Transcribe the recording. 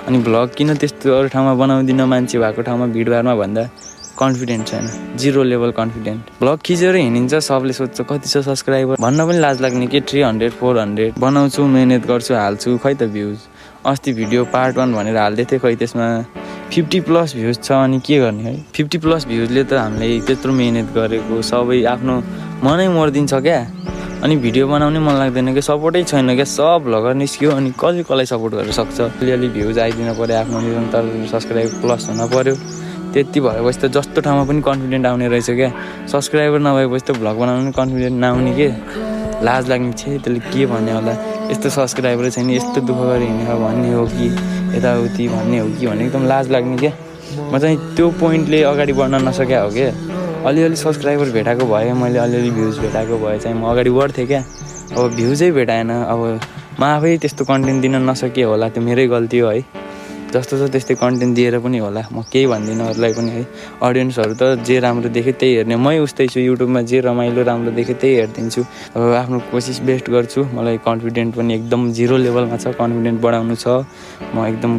अनि भ्लग किन त्यस्तो अरू ठाउँमा बनाउँदिनँ मान्छे भएको ठाउँमा भिडभाडमा भन्दा कन्फिडेन्ट छैन, 0 लेभल कन्फिडेन्ट। भ्लग खिचेर हिँडिन्छ, सबले सोध्छ कति छ सब्सक्राइबर भन्न पनि लाज लाग्ने के 300 400 बनाउँछु, मेहनत गर्छु, हाल्छु, खै त भ्युज। अस्ति भिडियो पार्ट 1 भनेर हाल्दै थिएँ, खै त्यसमा 50+ भ्युज छ। अनि के गर्ने है, 50+ भ्युजले त हामीले त्यत्रो मेहनत गरेको सबै आफ्नो मनै मर्दिन्छ क्या। अनि भिडियो बनाउनै मन लाग्दैन क्या, सपोर्टै छैन क्या, सब भ्लगर निस्क्यो अनि कसलाई सपोर्ट गर्न सक्छ। अलिअलि भ्युज आइदिन पऱ्यो, आफ्नो निरन्तर सब्सक्राइब प्लस हुन पऱ्यो। त्यति भएपछि त जस्तो ठाउँमा पनि कन्फिडेन्ट आउने रहेछ क्या। सब्सक्राइबर नभएपछि त भ्लग बनाउनु पनि कन्फिडेन्ट नआउने के, लाज लाग्ने छ। त्यसले के भन्ने होला, यस्तो सब्सक्राइबर छैन, यस्तो दुःख गरी हिँडेर भन्ने हो कि यताउति भन्ने हो कि भन्ने एकदम लाज लाग्ने क्या। म चाहिँ त्यो पोइन्टले अगाडि बढ्न नसक्या हो क्या। अलिअलि सब्सक्राइबर भेटाएको भए, मैले अलिअलि भ्युज भेटाएको भए चाहिँ म अगाडि बढ्थेँ क्या। अब भ्युजै भेटाएन, अब म आफै त्यस्तो कन्टेन्ट दिन नसके होला, त्यो मेरै गल्ती हो है। जस्तो छ त्यस्तै कन्टेन्ट दिएर पनि होला, म केही भन्दिनँ अरूलाई पनि है। अडियन्सहरू त जे राम्रो देख्यो त्यही हेर्ने, मै उस्तै छु। युट्युबमा जे रमाइलो राम्रो देख्यो त्यही हेरिदिन्छु। अब आफ्नो कोसिस बेस्ट गर्छु। मलाई कन्फिडेन्ट पनि एकदम 0 लेभलमा छ, कन्फिडेन्ट बढाउनु छ। म एकदम